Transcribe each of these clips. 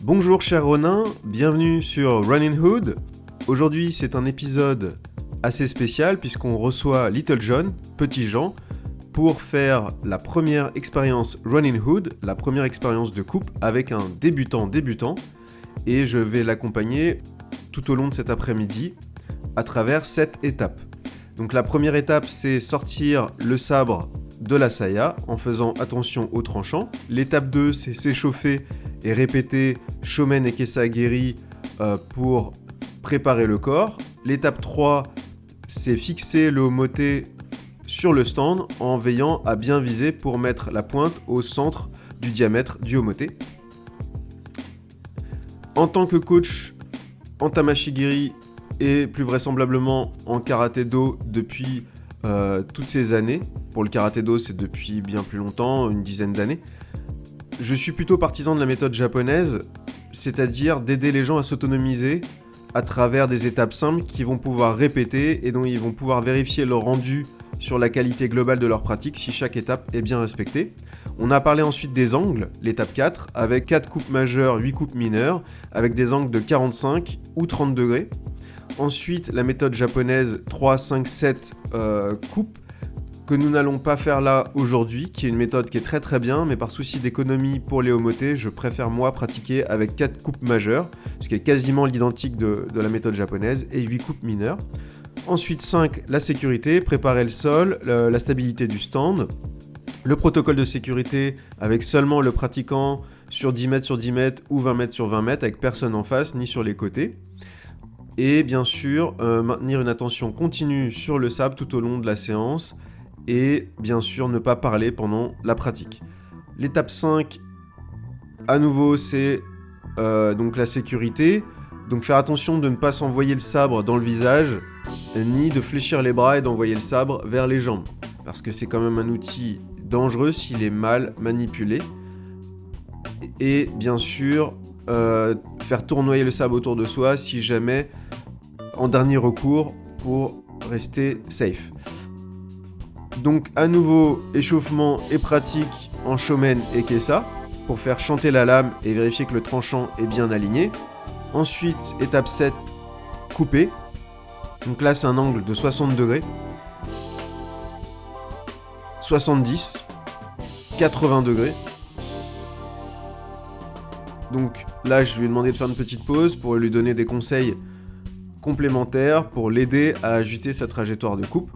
Bonjour cher Ronin, bienvenue sur Running Hood. Aujourd'hui c'est un épisode assez spécial puisqu'on reçoit Little John, Petit Jean, pour faire la première expérience Running Hood, la première expérience de coupe avec un débutant, et je vais l'accompagner tout au long de cet après-midi à travers 7 étapes. Donc la première étape c'est sortir le sabre de la saya en faisant attention au tranchant. L'étape 2 c'est s'échauffer et répéter Shomen et Kesageri pour préparer le corps. L'étape 3 c'est fixer le omote sur le stand en veillant à bien viser pour mettre la pointe au centre du diamètre du omote. En tant que coach en tamashigiri et plus vraisemblablement en karaté-do depuis toutes ces années, pour le karaté-do c'est depuis bien plus longtemps, une dizaine d'années, je suis plutôt partisan de la méthode japonaise, c'est-à-dire d'aider les gens à s'autonomiser à travers des étapes simples qu'ils vont pouvoir répéter et dont ils vont pouvoir vérifier leur rendu sur la qualité globale de leur pratique si chaque étape est bien respectée. On a parlé ensuite des angles, l'étape 4, avec 4 coupes majeures, 8 coupes mineures, avec des angles de 45 ou 30 degrés. Ensuite, la méthode japonaise 3, 5, 7 coupes, que nous n'allons pas faire là aujourd'hui, qui est une méthode qui est très bien, mais par souci d'économie pour les omote, je préfère moi pratiquer avec 4 coupes majeures, ce qui est quasiment l'identique de la méthode japonaise, et 8 coupes mineures. Ensuite 5, la sécurité, préparer le sol, la stabilité du stand, le protocole de sécurité avec seulement le pratiquant sur 10 mètres sur 10 mètres ou 20 mètres sur 20 mètres avec personne en face ni sur les côtés. Et bien sûr, maintenir une attention continue sur le sabre tout au long de la séance et bien sûr ne pas parler pendant la pratique. L'étape 5, à nouveau, c'est donc la sécurité. Donc faire attention de ne pas s'envoyer le sabre dans le visage, ni de fléchir les bras et d'envoyer le sabre vers les jambes. Parce que c'est quand même un outil dangereux s'il est mal manipulé. Et bien sûr, faire tournoyer le sabre autour de soi si jamais, en dernier recours, pour rester safe. Donc à nouveau, échauffement et pratique en shomen et kesa, pour faire chanter la lame et vérifier que le tranchant est bien aligné. Ensuite, étape 7, couper. Donc là, c'est un angle de 60 degrés. 70, 80 degrés. Donc là, je lui ai demandé de faire une petite pause pour lui donner des conseils complémentaires pour l'aider à ajuster sa trajectoire de coupe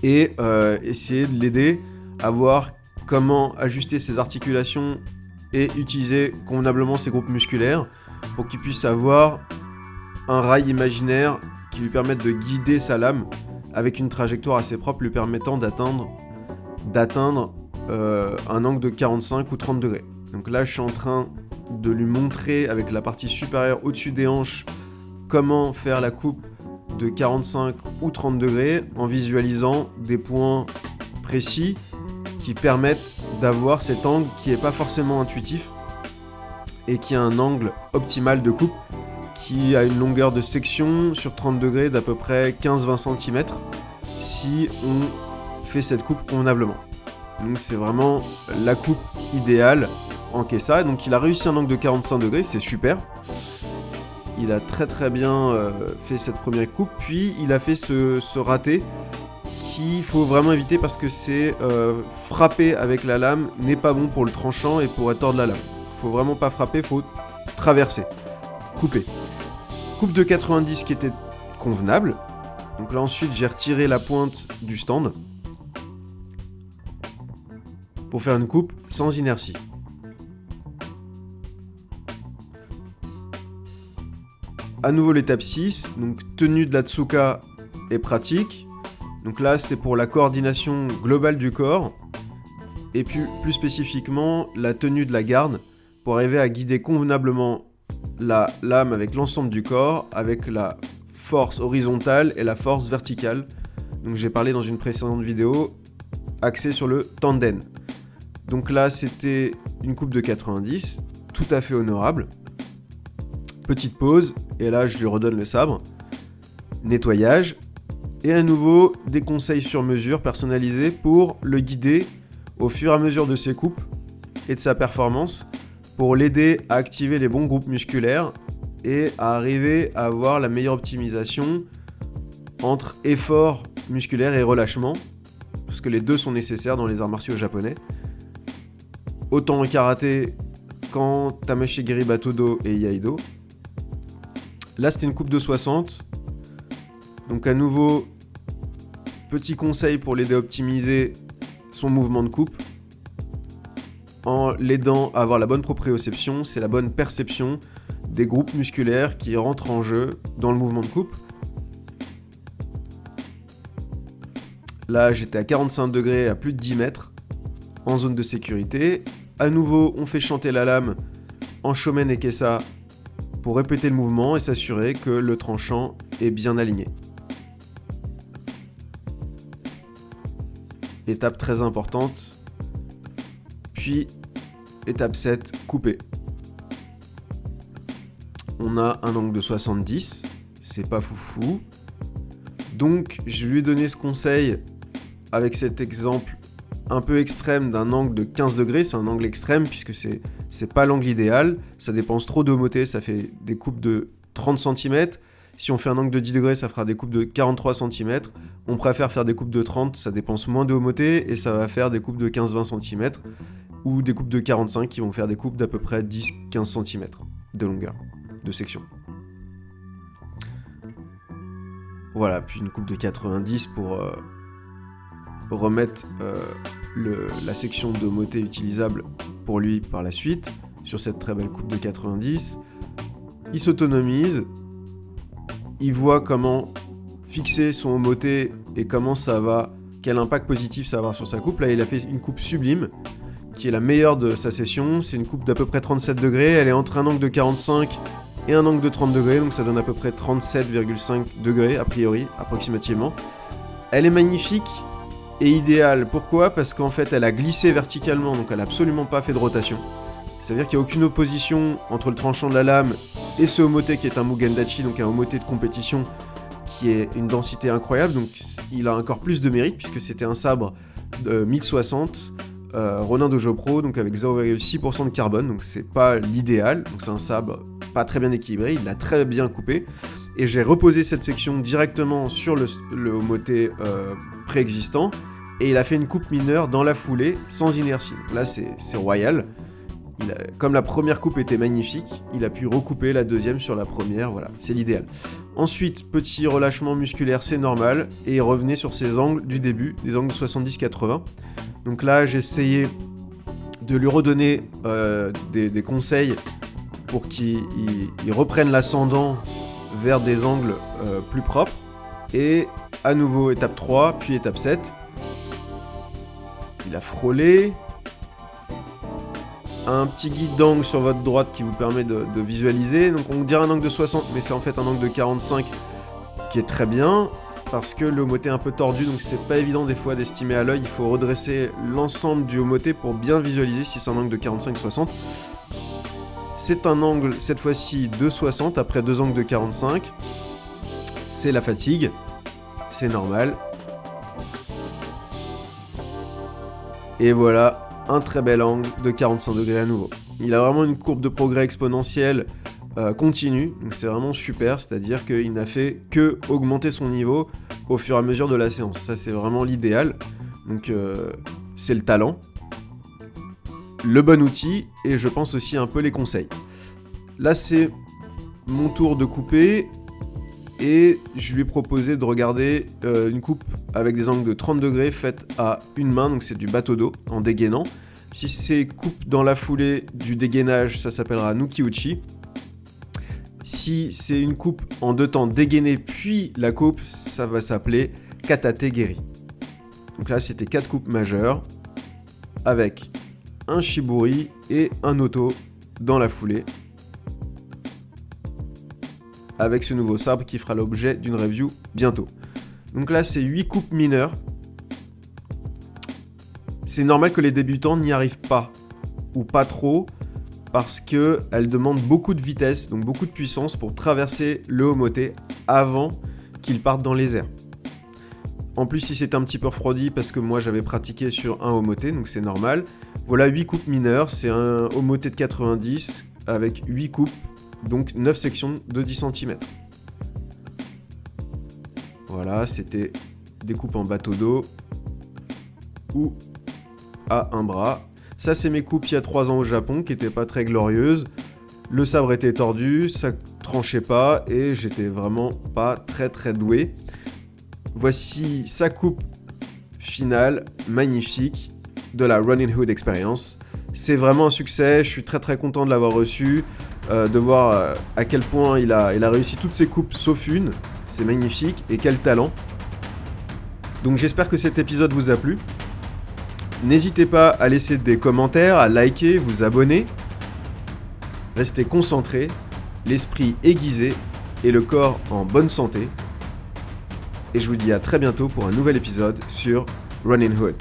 et essayer de l'aider à voir comment ajuster ses articulations et utiliser convenablement ses groupes musculaires pour qu'il puisse avoir un rail imaginaire qui lui permette de guider sa lame avec une trajectoire assez propre lui permettant d'atteindre un angle de 45 ou 30 degrés. Donc là, je suis en train de lui montrer avec la partie supérieure au-dessus des hanches comment faire la coupe de 45 ou 30 degrés en visualisant des points précis qui permettent d'avoir cet angle qui n'est pas forcément intuitif et qui a un angle optimal de coupe qui a une longueur de section sur 30 degrés d'à peu près 15-20 cm si on fait cette coupe convenablement. Donc c'est vraiment la coupe idéale en kesa. Donc il a réussi un angle de 45 degrés, c'est super. Il a très bien fait cette première coupe, puis il a fait ce raté qu'il faut vraiment éviter parce que c'est frapper avec la lame n'est pas bon pour le tranchant et pour tordre la lame. Faut vraiment pas frapper, faut traverser, couper. Coupe de 90 qui était convenable. Donc là ensuite j'ai retiré la pointe du stand pour faire une coupe sans inertie. À nouveau l'étape 6, donc tenue de la Tsuka et pratique. Donc là c'est pour la coordination globale du corps et puis plus spécifiquement la tenue de la garde pour arriver à guider convenablement la lame avec l'ensemble du corps, avec la force horizontale et la force verticale. Donc j'ai parlé dans une précédente vidéo axée sur le tanden. Donc là c'était une coupe de 90, tout à fait honorable. Petite pause, et là je lui redonne le sabre. Nettoyage, et à nouveau des conseils sur mesure personnalisés pour le guider au fur et à mesure de ses coupes et de sa performance pour l'aider à activer les bons groupes musculaires et à arriver à avoir la meilleure optimisation entre effort musculaire et relâchement, parce que les deux sont nécessaires dans les arts martiaux japonais. Autant en karaté qu'en Tamashigiri Batodo et Iaido. Là, c'était une coupe de 60. Donc à nouveau, petit conseil pour l'aider à optimiser son mouvement de coupe. En l'aidant à avoir la bonne proprioception, c'est la bonne perception des groupes musculaires qui rentrent en jeu dans le mouvement de coupe. Là, j'étais à 45 degrés à plus de 10 mètres, en zone de sécurité. À nouveau, on fait chanter la lame en Shomen et Kessa pour répéter le mouvement et s'assurer que le tranchant est bien aligné. Étape très importante. Puis, étape 7, couper. On a un angle de 70, c'est pas foufou. Donc, je lui ai donné ce conseil avec cet exemple un peu extrême d'un angle de 15 degrés. C'est un angle extrême puisque c'est pas l'angle idéal. Ça dépense trop d'omoté, ça fait des coupes de 30 cm. Si on fait un angle de 10 degrés, ça fera des coupes de 43 cm. On préfère faire des coupes de 30, ça dépense moins de homoté et ça va faire des coupes de 15-20 cm ou des coupes de 45 qui vont faire des coupes d'à peu près 10-15 cm de longueur, de section. Voilà, puis une coupe de 90 pour remettre la section de moté utilisable pour lui par la suite, sur cette très belle coupe de 90. Il s'autonomise, il voit comment fixer son moté et quel impact positif ça va avoir sur sa coupe. Là, il a fait une coupe sublime, qui est la meilleure de sa session. C'est une coupe d'à peu près 37 degrés, elle est entre un angle de 45 et un angle de 30 degrés, donc ça donne à peu près 37,5 degrés, a priori, approximativement. Elle est magnifique et idéale. Pourquoi ? Parce qu'en fait, elle a glissé verticalement, donc elle n'a absolument pas fait de rotation. C'est-à-dire qu'il n'y a aucune opposition entre le tranchant de la lame et ce omoté qui est un Mugendachi, donc un omoté de compétition qui est une densité incroyable. Donc il a encore plus de mérite puisque c'était un sabre de 1060 Ronin Dojo Pro, donc avec 0,6% de carbone, donc c'est pas l'idéal. Donc c'est un sabre pas très bien équilibré, il l'a très bien coupé. Et j'ai reposé cette section directement sur le omoté préexistant. Et il a fait une coupe mineure dans la foulée, sans inertie. Là, c'est royal. Comme la première coupe était magnifique, il a pu recouper la deuxième sur la première, voilà, c'est l'idéal. Ensuite, petit relâchement musculaire, c'est normal, et revenez sur ces angles du début, des angles 70-80. Donc là, j'ai essayé de lui redonner des conseils pour qu'il reprenne l'ascendant vers des angles plus propres. Et à nouveau, étape 3, puis étape 7. Il a frôlé. Un petit guide d'angle sur votre droite qui vous permet de visualiser. Donc on dirait un angle de 60, mais c'est en fait un angle de 45 qui est très bien, parce que le omoté est un peu tordu, donc c'est pas évident des fois d'estimer à l'œil. Il faut redresser l'ensemble du omoté pour bien visualiser si c'est un angle de 45-60. C'est un angle, cette fois-ci, de 60, après deux angles de 45. C'est la fatigue, c'est normal. Et voilà, un très bel angle de 45 degrés à nouveau. Il a vraiment une courbe de progrès exponentielle continue, donc c'est vraiment super, c'est-à-dire qu'il n'a fait que augmenter son niveau au fur et à mesure de la séance. Ça, c'est vraiment l'idéal. Donc c'est le talent, le bon outil, et je pense aussi un peu les conseils. Là, c'est mon tour de couper, et je lui ai proposé de regarder une coupe avec des angles de 30 degrés faite à une main, donc c'est du batodo en dégainant. Si c'est coupe dans la foulée du dégainage, ça s'appellera Nuki-Uchi. Si c'est une coupe en deux temps dégainée puis la coupe, ça va s'appeler Katate Geri. Donc là, c'était 4 coupes majeures avec un shiburi et un oto dans la foulée, avec ce nouveau sabre qui fera l'objet d'une review bientôt. Donc là, c'est 8 coupes mineures. C'est normal que les débutants n'y arrivent pas, ou pas trop, parce qu'elles demandent beaucoup de vitesse, donc beaucoup de puissance pour traverser le omoté avant qu'il parte dans les airs. En plus, si c'est un petit peu refroidi, parce que moi j'avais pratiqué sur un omoté, donc c'est normal. Vous Voilà 8 coupes mineures, c'est un Omote de 90 avec 8 coupes, donc 9 sections de 10 cm. Voilà, c'était des coupes en bateau d'eau ou à un bras. Ça, c'est mes coupes il y a 3 ans au Japon qui n'étaient pas très glorieuses. Le sabre était tordu, ça tranchait pas et j'étais vraiment pas très doué. Voici sa coupe finale, magnifique, de la Running Hood Experience. C'est vraiment un succès, je suis très content de l'avoir reçu, de voir à quel point il a réussi toutes ses coupes sauf une. C'est magnifique et quel talent. Donc j'espère que cet épisode vous a plu. N'hésitez pas à laisser des commentaires, à liker, vous abonner. Restez concentrés, l'esprit aiguisé et le corps en bonne santé. Et je vous dis à très bientôt pour un nouvel épisode sur Running Hood.